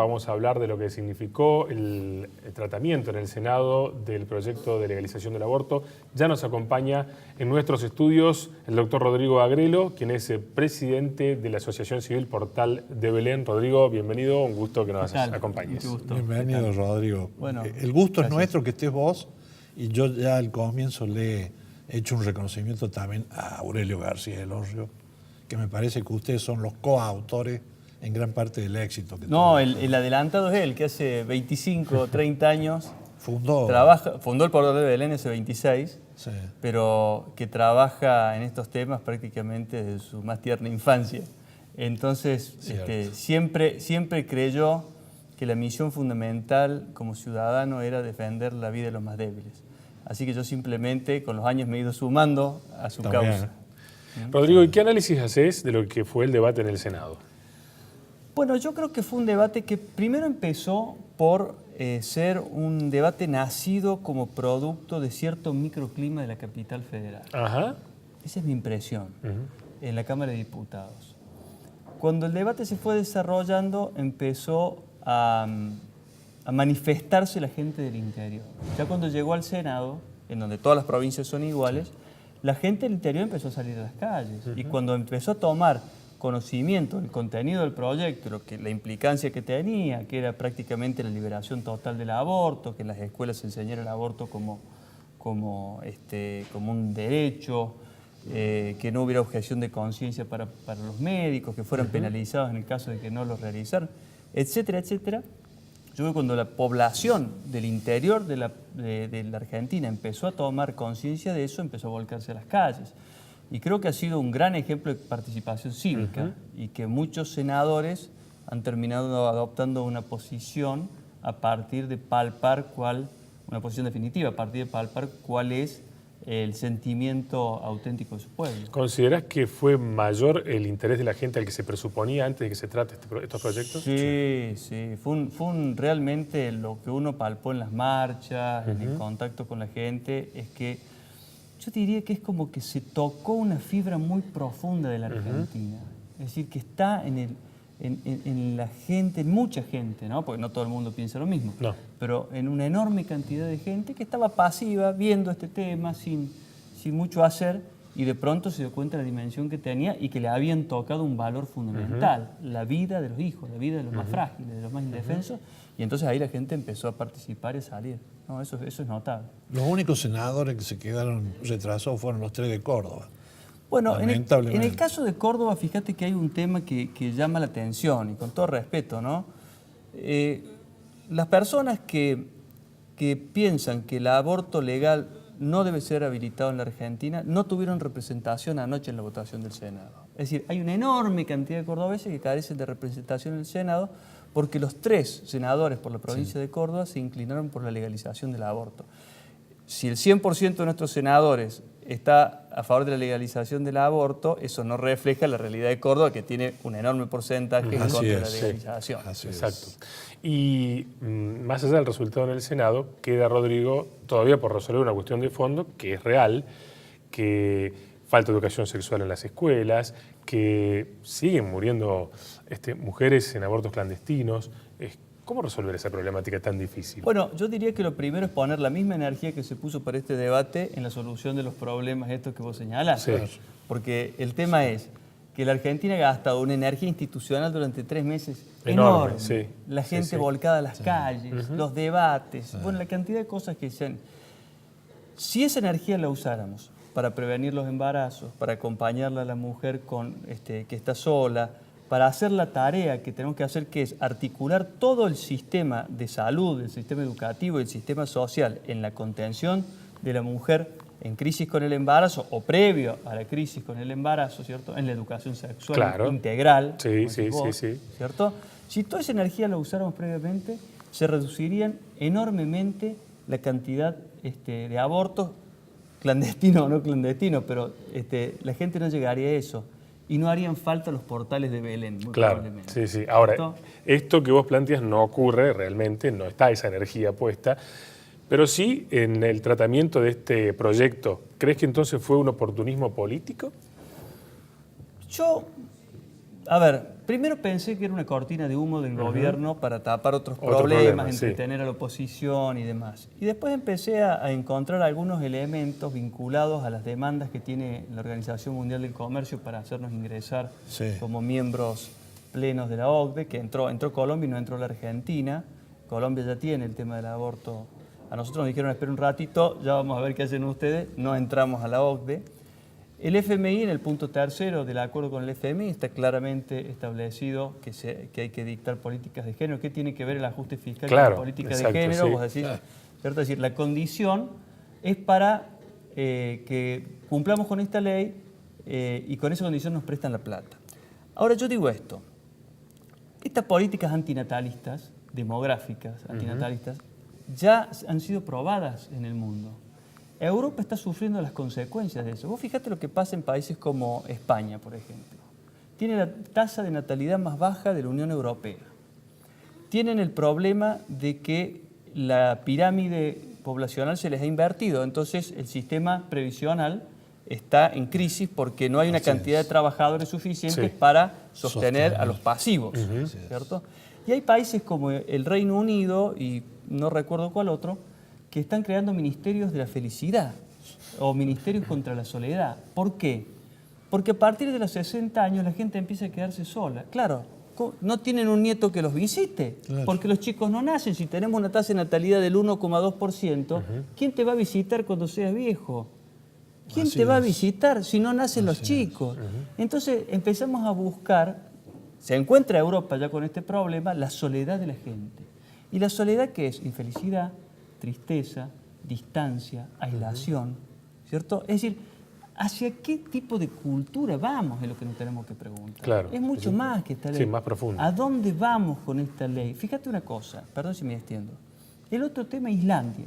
vamos a hablar de lo que significó el tratamiento en el Senado del proyecto de legalización del aborto. Ya nos acompaña en nuestros estudios el doctor Rodrigo Agrelo, quien es presidente de la Asociación Civil Portal de Belén. Rodrigo, bienvenido, un gusto que nos acompañes. Bienvenido, Rodrigo. Bueno, el gusto gracias. Es nuestro que estés vos, y yo ya al comienzo le he hecho un reconocimiento también a Aurelio García del Orrio, que me parece que ustedes son los coautores en gran parte del éxito que No, el adelantado es él, que hace 25 o 30 años fundó el Portal de Belén hace 26, sí. pero que trabaja en estos temas prácticamente desde su más tierna infancia. Entonces, siempre creyó que la misión fundamental como ciudadano era defender la vida de los más débiles. Así que yo simplemente con los años me he ido sumando a su causa. Rodrigo, ¿y qué análisis haces de lo que fue el debate en el Senado? Bueno, yo creo que fue un debate que primero empezó por ser un debate nacido como producto de cierto microclima de la capital federal. Ajá. Esa es mi impresión en la Cámara de Diputados. Cuando el debate se fue desarrollando, empezó a manifestarse la gente del interior. Ya cuando llegó al Senado, en donde todas las provincias son iguales, la gente del interior empezó a salir a las calles. Y cuando empezó a tomar conocimiento del contenido del proyecto, la implicancia que tenía, que era prácticamente la liberación total del aborto, que en las escuelas se enseñara el aborto como un derecho, que no hubiera objeción de conciencia para los médicos, que fueran penalizados en el caso de que no lo realizaran, etcétera, etcétera. Yo creo que cuando la población del interior de la Argentina empezó a tomar conciencia de eso, empezó a volcarse a las calles. Y creo que ha sido un gran ejemplo de participación cívica y que muchos senadores han terminado adoptando una posición a partir de palpar una posición definitiva, a partir de palpar cuál es el sentimiento auténtico de su pueblo. ¿Consideras que fue mayor el interés de la gente al que se presuponía antes de que se trate estos proyectos? Sí. Fue realmente lo que uno palpó en las marchas, en el contacto con la gente, es que yo diría que es como que se tocó una fibra muy profunda de la Argentina. Es decir, que está en la gente, en mucha gente, ¿no? Porque no todo el mundo piensa lo mismo, no. Pero en una enorme cantidad de gente que estaba pasiva, viendo este tema sin mucho hacer, y de pronto se dio cuenta de la dimensión que tenía y que le habían tocado un valor fundamental, la vida de los hijos, la vida de los más frágiles, de los más indefensos, y entonces ahí la gente empezó a participar y a salir. No, eso es notable. Los únicos senadores que se quedaron retrasados fueron los 3 de Córdoba. Bueno, en el caso de Córdoba, fíjate que hay un tema que llama la atención, y con todo respeto, ¿no? Las personas que piensan que el aborto legal no debe ser habilitado en la Argentina no tuvieron representación anoche en la votación del Senado. Es decir, hay una enorme cantidad de cordobeses que carecen de representación en el Senado porque los 3 senadores por la provincia de Córdoba se inclinaron por la legalización del aborto. Si el 100% de nuestros senadores está a favor de la legalización del aborto, eso no refleja la realidad de Córdoba, que tiene un enorme porcentaje en contra de la legalización. Exacto. Y más allá del resultado en el Senado, queda, Rodrigo, todavía por resolver una cuestión de fondo que es real, que falta educación sexual en las escuelas, que siguen muriendo mujeres en abortos clandestinos. ¿Cómo resolver esa problemática tan difícil? Bueno, yo diría que lo primero es poner la misma energía que se puso para este debate en la solución de los problemas estos que vos señalás. Sí. Porque el tema es que la Argentina ha gastado una energía institucional durante 3 meses enorme. Sí. La gente volcada a las calles, los debates, bueno, la cantidad de cosas que se han... Si esa energía la usáramos para prevenir los embarazos, para acompañarla a la mujer que está sola, para hacer la tarea que tenemos que hacer, que es articular todo el sistema de salud, el sistema educativo y el sistema social en la contención de la mujer en crisis con el embarazo o previo a la crisis con el embarazo, ¿cierto? En la educación sexual integral, sí, ¿cierto? Si toda esa energía la usáramos previamente, se reducirían enormemente la cantidad de abortos, clandestinos o no clandestinos, pero la gente no llegaría a eso. Y no harían falta los portales de Belén, muy probablemente. Sí. Ahora, esto que vos planteas no ocurre realmente, no está esa energía puesta, pero sí en el tratamiento de este proyecto. ¿Crees que entonces fue un oportunismo político? A ver, primero pensé que era una cortina de humo del gobierno para tapar otros Otro problemas, problema, entretener a la oposición y demás. Y después empecé a encontrar algunos elementos vinculados a las demandas que tiene la Organización Mundial del Comercio para hacernos ingresar como miembros plenos de la OCDE, que entró Colombia y no entró la Argentina. Colombia ya tiene el tema del aborto. A nosotros nos dijeron, espera un ratito, ya vamos a ver qué hacen ustedes. No entramos a la OCDE. El FMI, en el punto tercero del acuerdo con el FMI, está claramente establecido que hay que dictar políticas de género. ¿Qué tiene que ver el ajuste fiscal con la política de género? Sí. Vos decís, ¿cierto? Es decir, la condición es para que cumplamos con esta ley y con esa condición nos prestan la plata. Ahora yo digo esto, estas políticas antinatalistas, demográficas, antinatalistas, ya han sido probadas en el mundo. Europa está sufriendo las consecuencias de eso. Vos fíjate lo que pasa en países como España, por ejemplo. Tiene la tasa de natalidad más baja de la Unión Europea. Tienen el problema de que la pirámide poblacional se les ha invertido, entonces el sistema previsional está en crisis porque no hay una cantidad de trabajadores suficientes para sostener a los pasivos, ¿cierto? Y hay países como el Reino Unido y no recuerdo cuál otro, que están creando ministerios de la felicidad o ministerios contra la soledad. ¿Por qué? Porque a partir de los 60 años la gente empieza a quedarse sola. Claro, no tienen un nieto que los visite, porque los chicos no nacen. Si tenemos una tasa de natalidad del 1,2%, ¿quién te va a visitar cuando seas viejo? ¿Quién te va a visitar si no nacen los chicos? Entonces empezamos a buscar, se encuentra Europa ya con este problema, la soledad de la gente. ¿Y la soledad qué es? Infelicidad, tristeza, distancia, aislación, ¿cierto? Es decir, ¿hacia qué tipo de cultura vamos? Es lo que nos tenemos que preguntar. Claro, es mucho más que esta ley. Sí, más profundo. ¿A dónde vamos con esta ley? Fíjate una cosa, perdón si me extiendo. El otro tema, Islandia.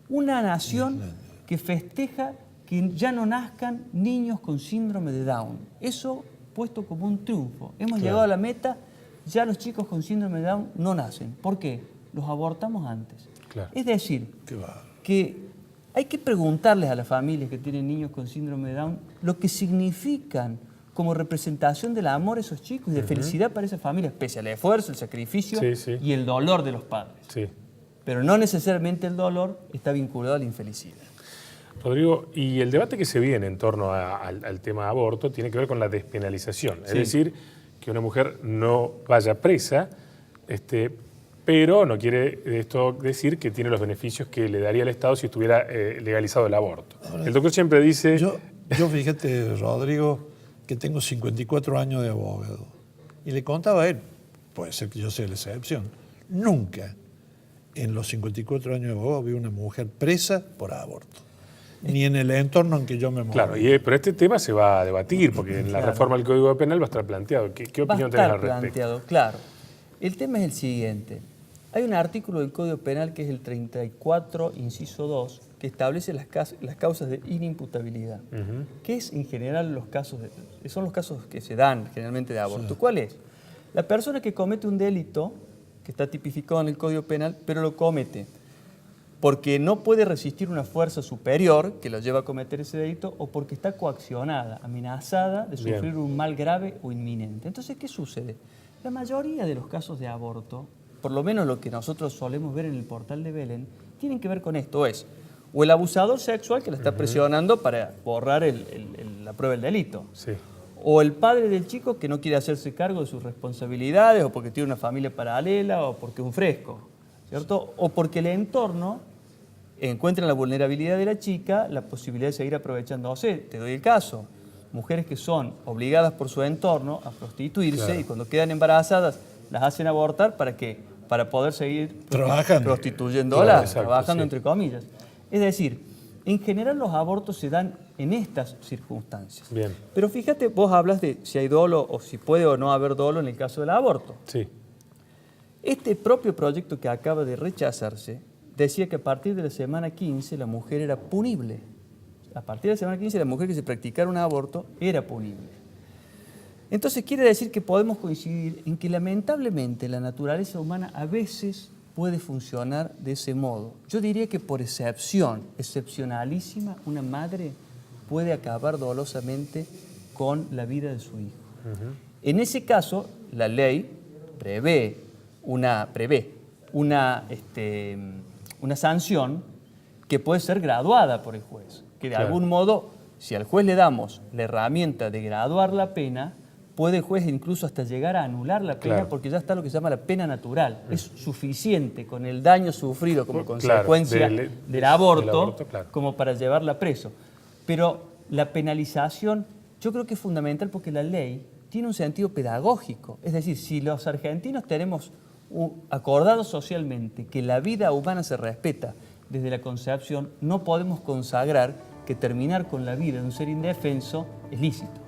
Una nación que festeja que ya no nazcan niños con síndrome de Down. Eso puesto como un triunfo. Hemos llegado a la meta, ya los chicos con síndrome de Down no nacen. ¿Por qué? Los abortamos antes. Es decir, que hay que preguntarles a las familias que tienen niños con síndrome de Down lo que significan como representación del amor a esos chicos y de felicidad para esas familias, pese al esfuerzo, el sacrificio y el dolor de los padres. Pero no necesariamente el dolor está vinculado a la infelicidad. Rodrigo, y el debate que se viene en torno al tema aborto tiene que ver con la despenalización. Es decir, que una mujer no vaya presa, pero no quiere esto decir que tiene los beneficios que le daría el Estado si estuviera legalizado el aborto. Ahora, el doctor siempre dice... Yo fíjate, Rodrigo, que tengo 54 años de abogado. Y le contaba a él, puede ser que yo sea la excepción, nunca en los 54 años de abogado vi una mujer presa por aborto. Ni en el entorno en que yo me muevo. Claro, pero este tema se va a debatir, porque en la reforma del Código Penal va a estar planteado. ¿Qué opinión tenés al respecto? Planteado, claro. El tema es el siguiente. Hay un artículo del Código Penal que es el 34, inciso 2, que establece las causas de inimputabilidad. ¿Qué es en general los casos son los casos que se dan generalmente de aborto? ¿Cuál es? La persona que comete un delito, que está tipificado en el Código Penal, pero lo comete porque no puede resistir una fuerza superior que lo lleva a cometer ese delito o porque está coaccionada, amenazada de sufrir un mal grave o inminente. Entonces, ¿qué sucede? La mayoría de los casos de aborto, por lo menos lo que nosotros solemos ver en el portal de Belén, tienen que ver con esto. Es o el abusador sexual que la está presionando para borrar la prueba del delito. O el padre del chico que no quiere hacerse cargo de sus responsabilidades o porque tiene una familia paralela o porque es un fresco, ¿cierto? O porque el entorno encuentra en la vulnerabilidad de la chica la posibilidad de seguir aprovechándose. Te doy el caso. Mujeres que son obligadas por su entorno a prostituirse y cuando quedan embarazadas las hacen abortar ¿para qué? Para poder seguir prostituyéndolas, trabajando entre comillas. Es decir, en general los abortos se dan en estas circunstancias. Pero fíjate, vos hablas de si hay dolo o si puede o no haber dolo en el caso del aborto. Este propio proyecto que acaba de rechazarse decía que a partir de la semana 15 la mujer era punible. A partir de la semana 15 la mujer que se practicara un aborto era punible. Entonces quiere decir que podemos coincidir en que lamentablemente la naturaleza humana a veces puede funcionar de ese modo. Yo diría que por excepción, excepcionalísima, una madre puede acabar dolosamente con la vida de su hijo. En ese caso, la ley prevé una sanción que puede ser graduada por el juez. Que de algún modo, si al juez le damos la herramienta de graduar la pena, puede el juez incluso hasta llegar a anular la pena porque ya está lo que se llama la pena natural. Es suficiente con el daño sufrido como consecuencia del aborto como para llevarla preso. Pero la penalización yo creo que es fundamental porque la ley tiene un sentido pedagógico. Es decir, si los argentinos tenemos acordado socialmente que la vida humana se respeta desde la concepción, no podemos consagrar que terminar con la vida de un ser indefenso es lícito.